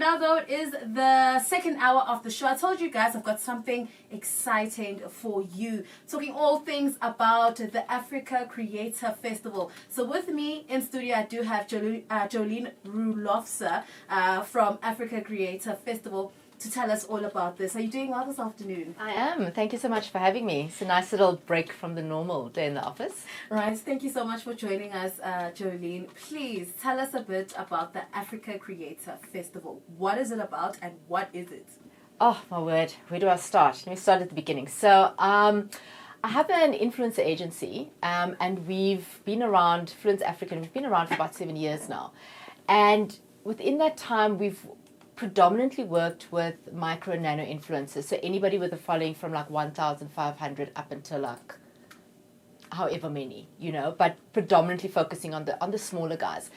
now, though, it is the second hour of the show. I told you guys I've got something exciting for you. Talking all things about the Africa Creator Festival. So with me in studio, I do have Jolene Roelofse from Africa Creator Festival to tell us all about this. Are you doing well this afternoon? I am. Thank you so much for having me. It's a nice little break from the normal day in the office. Right. Thank you so much for joining us, Jolene. Please tell us a bit about the Africa Creator Festival. What is it about and what is it? Oh, my word. Where do I start? Let me start at the beginning. So, I have an influencer agency, and we've been around, Fluence Africa, we've been around for about 7 years now. And within that time, we've predominantly worked with micro and nano influencers. So anybody with a following from like 1,500 up until like however many, but predominantly focusing on the smaller guys.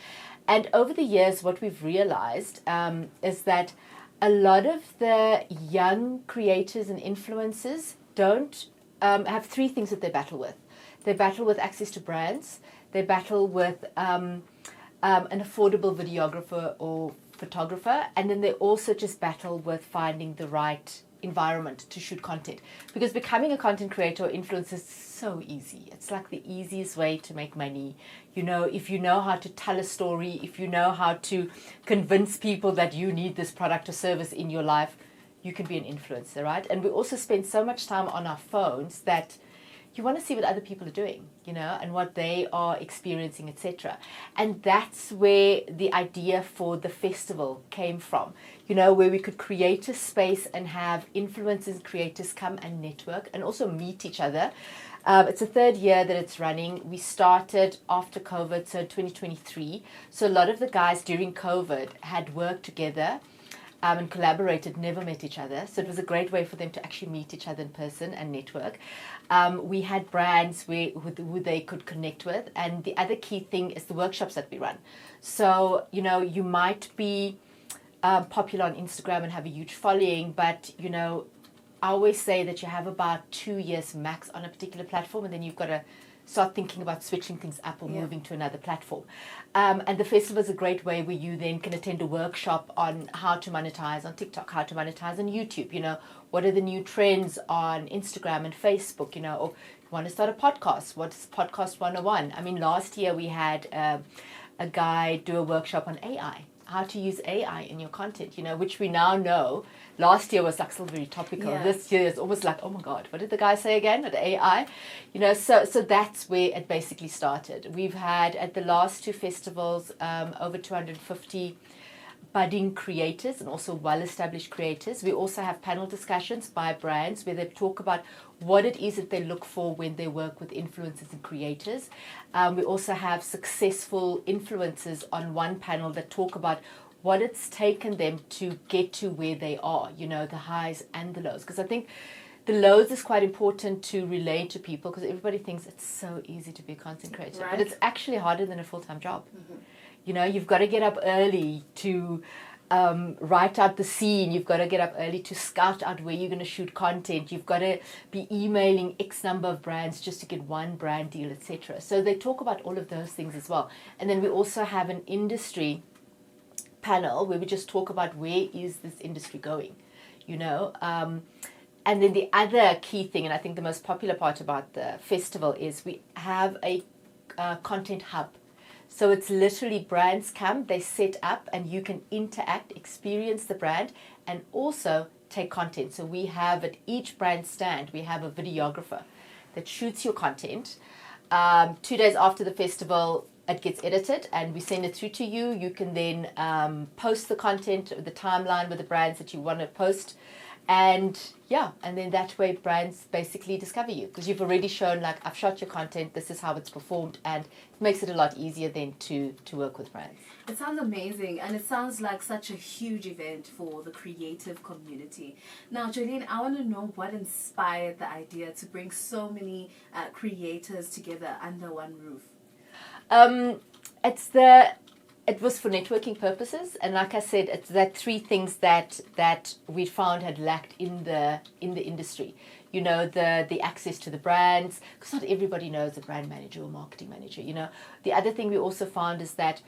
And over the years, what we've realized is that a lot of the young creators and influencers don't have three things that they battle with. They battle with access to brands. They battle with an affordable videographer or photographer, and then they also just battle with finding the right environment to shoot content, because becoming a content creator or influencer is so easy. It's like the easiest way to make money. If you know how to tell a story, if you know how to convince people that you need this product or service in your life, you can be an influencer, right? And we also spend so much time on our phones that you want to see what other people are doing, and what they are experiencing, etc. And that's where the idea for the festival came from, where we could create a space and have influencers and creators come and network and also meet each other. It's the third year that it's running. We started after COVID, so 2023. So a lot of the guys during COVID had worked together and collaborated, never met each other. So it was a great way for them to actually meet each other in person and network. We had brands who they could connect with. And the other key thing is the workshops that we run. So, you might be popular on Instagram and have a huge following, but, I always say that you have about 2 years max on a particular platform, and then you've got to start thinking about switching things up or moving to another platform. And the festival is a great way where you then can attend a workshop on how to monetize on TikTok, how to monetize on YouTube, what are the new trends on Instagram and Facebook, or you want to start a podcast, what's Podcast 101? I mean, last year we had a guy do a workshop on AI, how to use AI in your content, which we now know. Last year was like still very topical. Yeah. This year is almost like, oh my God, what did the guy say again with AI? So that's where it basically started. We've had at the last two festivals over 250 budding creators and also well-established creators. We also have panel discussions by brands where they talk about what it is that they look for when they work with influencers and creators. We also have successful influencers on one panel that talk about what it's taken them to get to where they are, the highs and the lows. Because I think the lows is quite important to relate to people, because everybody thinks it's so easy to be a content creator. Right. But it's actually harder than a full-time job. Mm-hmm. You've got to get up early to write out the scene. You've got to get up early to scout out where you're going to shoot content. You've got to be emailing X number of brands just to get one brand deal, etc. So they talk about all of those things as well. And then we also have an industry panel where we just talk about where is this industry going, and then the other key thing, and I think the most popular part about the festival, is we have a content hub. So it's literally brands come, they set up, and you can interact, experience the brand, and also take content. So we have at each brand stand, we have a videographer that shoots your content. 2 days after the festival, it gets edited and we send it through to you. You can then post the content, the timeline with the brands that you want to post. And then that way brands basically discover you, because you've already shown, like, I've shot your content, this is how it's performed, and it makes it a lot easier then to work with brands. It sounds amazing, and it sounds like such a huge event for the creative community. Now, Jolene, I want to know what inspired the idea to bring so many creators together under one roof. It was for networking purposes, and like I said, it's that three things that we found had lacked in the industry. the access to the brands, because not everybody knows a brand manager or marketing manager. The other thing we also found is that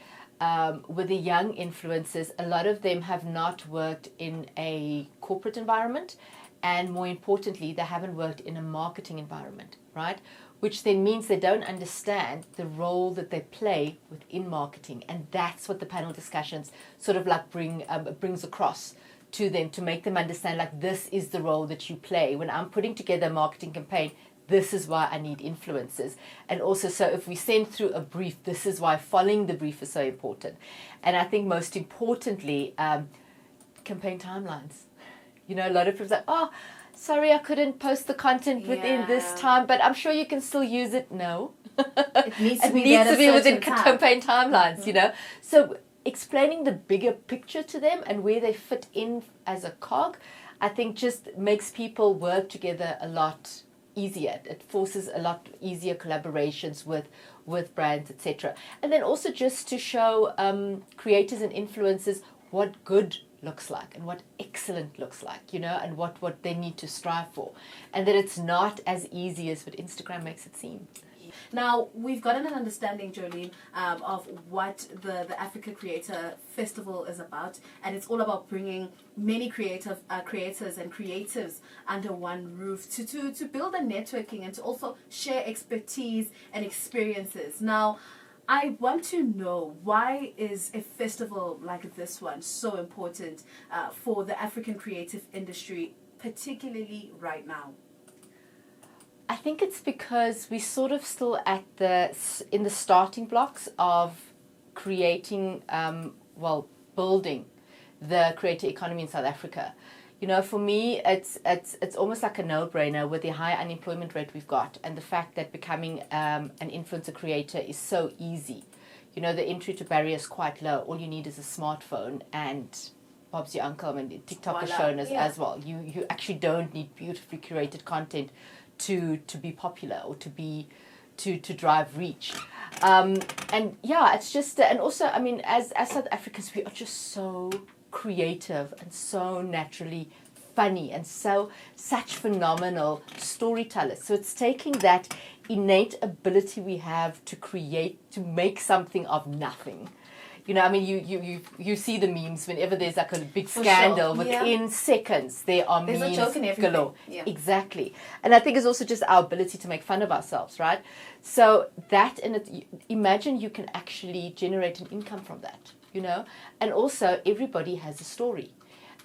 with the young influencers, a lot of them have not worked in a corporate environment, and more importantly, they haven't worked in a marketing environment, right? Which then means they don't understand the role that they play within marketing, and that's what the panel discussions sort of like brings across to them, to make them understand, like, this is the role that you play. When I'm putting together a marketing campaign, this is why I need influencers. And also, so if we send through a brief, this is why following the brief is so important. And I think most importantly, campaign timelines. A lot of people say, oh, sorry, I couldn't post the content within this time, but I'm sure you can still use it. No. It needs to be within campaign timelines, So explaining the bigger picture to them and where they fit in as a cog, I think just makes people work together a lot easier. It forces a lot easier collaborations with brands, etc. And then also just to show creators and influencers what good looks like and what excellent looks like, and what they need to strive for. And that it's not as easy as what Instagram makes it seem. Now, we've gotten an understanding, Jolene, of what the Africa Creator Festival is about, and it's all about bringing many creators and creatives under one roof to build a networking and to also share expertise and experiences. Now, I want to know, why is a festival like this one so important for the African creative industry, particularly right now? I think it's because we're sort of still in the starting blocks of creating, building the creator economy in South Africa. For me, it's almost like a no-brainer with the high unemployment rate we've got, and the fact that becoming an influencer creator is so easy. The entry to barrier is quite low. All you need is a smartphone, and Bob's your uncle. I mean, TikTok has shown us as well. You actually don't need beautifully curated content to be popular or to drive reach. It's just, and also, I mean, as South Africans, we are just so creative and so naturally funny and such phenomenal storytellers. So it's taking that innate ability we have to create, to make something of nothing. I mean, you see the memes whenever there's like a big scandal. Within seconds there are there's memes a joke in everything. Galore. Exactly. And I think it's also just our ability to make fun of ourselves, right? So that, and imagine you can actually generate an income from that, and also everybody has a story.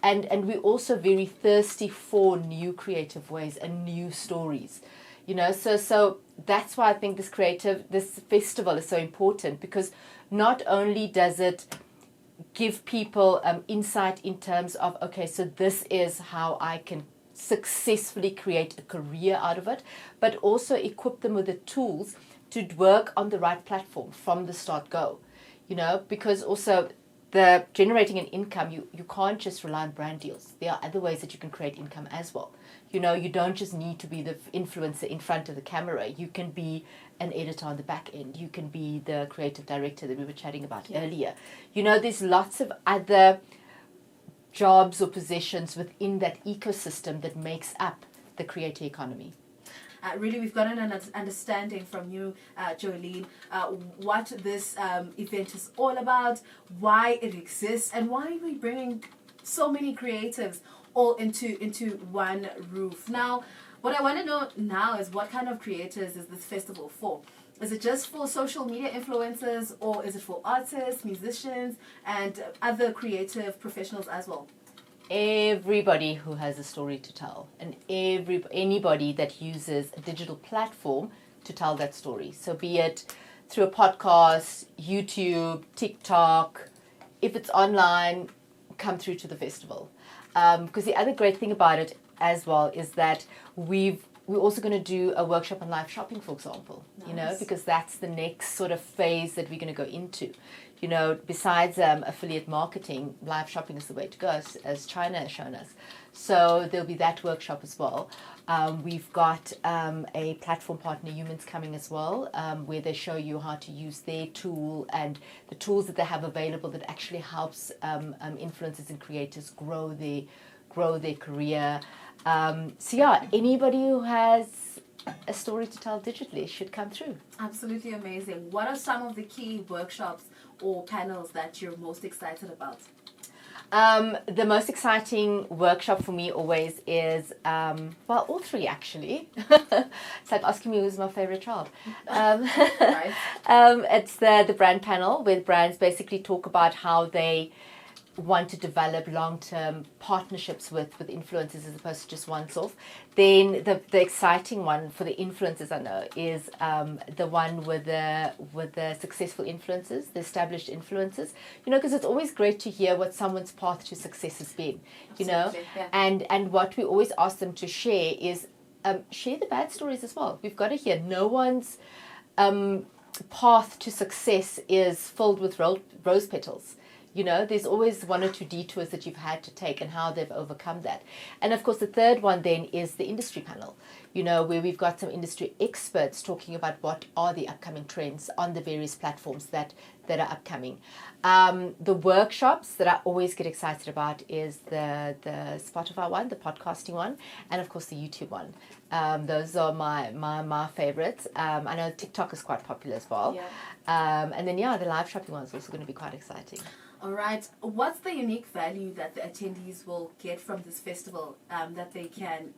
And we're also very thirsty for new creative ways and new stories. So that's why I think this festival is so important, because not only does it give people insight in terms of, okay, so this is how I can successfully create a career out of it, but also equip them with the tools to work on the right platform from the start go. Because also the generating an income, you can't just rely on brand deals. There are other ways that you can create income as well. You don't just need to be the influencer in front of the camera. You can be an editor on the back end. You can be the creative director that we were chatting about earlier. There's lots of other jobs or positions within that ecosystem that makes up the creator economy. Really, we've gotten an understanding from you, Jolene, what this event is all about, why it exists, and why we're bringing so many creatives all into one roof. Now, what I want to know now is, what kind of creators is this festival for? Is it just for social media influencers, or is it for artists, musicians, and other creative professionals as well? Everybody who has a story to tell, and anybody that uses a digital platform to tell that story. So be it through a podcast, YouTube, TikTok, if it's online, come through to the festival. Because the other great thing about it as well is that we're also going to do a workshop on live shopping, for example. Nice. Because that's the next sort of phase that we're going to go into. Besides affiliate marketing, live shopping is the way to go, as China has shown us. So there'll be that workshop as well. We've got a platform partner, Humans, coming as well, where they show you how to use their tool and the tools that they have available that actually helps influencers and creators grow grow their career. So yeah, anybody who has a story to tell digitally should come through. Absolutely amazing. What are some of the key workshops or panels that you're most excited about? The most exciting workshop for me always is, well, all three actually. It's like asking me who's my favorite child. Right. It's the brand panel where brands basically talk about how they want to develop long-term partnerships with influencers as opposed to just once-off. Then the exciting one for the influencers I know is the one with the successful influencers, the established influencers. You know, because it's always great to hear what someone's path to success has been. You know, Yeah. and what we always ask them to share is share the bad stories as well. We've got to hear no one's path to success is filled with rose petals. You know, there's always one or two detours that you've had to take and how they've overcome that. And of course, the third one then is the industry panel, you know, where we've got some industry experts talking about what are the upcoming trends on the various platforms that are upcoming. The workshops that I always get excited about is the Spotify one, the podcasting one, and of course the YouTube one. Those are my favorites. I know TikTok is quite popular as well. Yeah. And then, yeah, the live shopping one is also going to be quite exciting. All right. What's the unique value that the attendees will get from this festival that they can't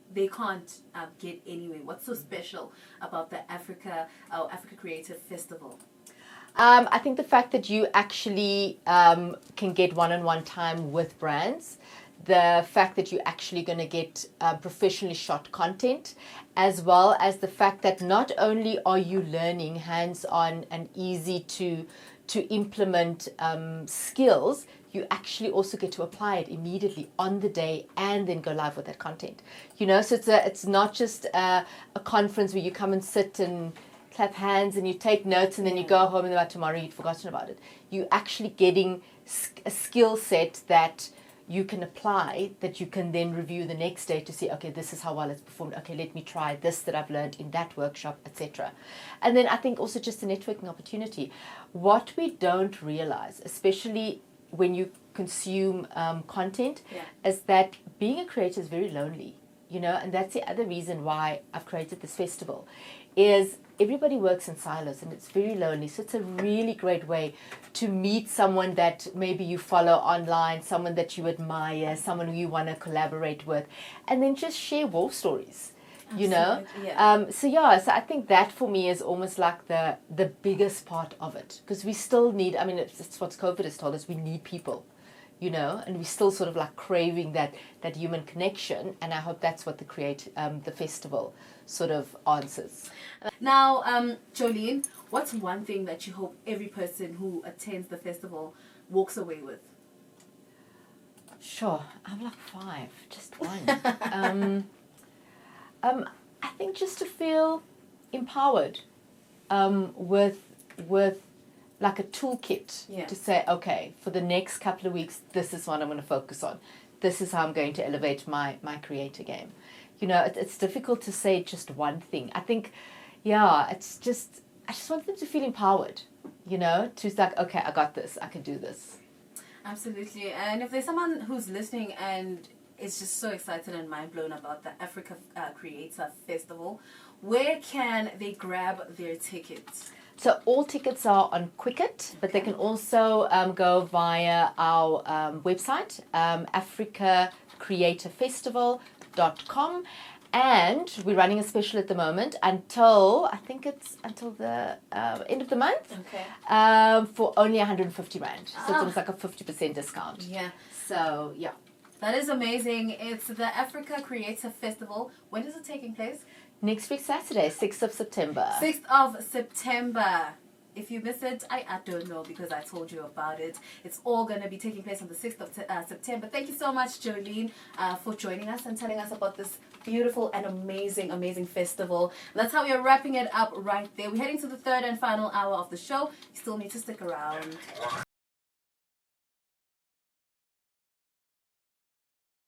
get anyway? What's so special about the Africa Creative Festival? I think the fact that you actually can get one-on-one time with brands, the fact that you're actually going to get professionally shot content, as well as the fact that not only are you learning hands-on and easy to implement skills, you actually also get to apply it immediately on the day and then go live with that content. You know, so it's not just a conference where you come and sit and clap hands and you take notes and then you go home and by tomorrow you'd forgotten about it. You're actually getting a skill set that you can apply, that you can then review the next day to see, okay, this is how well it's performed. Okay, let me try this that I've learned in that workshop, etc. And then I think also just a networking opportunity. What we don't realize, especially when you consume content, is that being a creator is very lonely, you know, and that's the other reason why I've created this festival, is everybody works in silos and it's very lonely. So it's a really great way to meet someone that maybe you follow online, someone that you admire, someone who you want to collaborate with, and then just share war stories. You know, so I think that for me is almost like the biggest part of it, because we still need, I mean, it's what COVID has told us, we need people, you know, and we're still sort of like craving that human connection, and I hope that's what the festival sort of answers. Now, Jolene, what's one thing that you hope every person who attends the festival walks away with? Sure, I'm like 5, just one. I think just to feel empowered with like a toolkit to say, okay, for the next couple of weeks, this is what I'm going to focus on. This is how I'm going to elevate my creator game. You know, it's difficult to say just one thing. I think, it's just, I just want them to feel empowered, you know, to like, okay, I got this, I can do this. Absolutely. And if there's someone who's listening and is just so excited and mind blown about the Africa Creator Festival, where can they grab their tickets? So all tickets are on Quicket, but they can also go via our website, africacreatorfestival.com. And we're running a special at the moment until the end of the month. Okay. For only 150 Rand. So it's almost like a 50% discount. Yeah. So, yeah. That is amazing. It's the Africa Creator Festival. When is it taking place? Next week, Saturday, 6th of September. 6th of September. If you missed it, I don't know, because I told you about it. It's all going to be taking place on the 6th of September. Thank you so much, Jolene, for joining us and telling us about this beautiful and amazing, amazing festival. That's how we are wrapping it up right there. We're heading to the third and final hour of the show. You still need to stick around.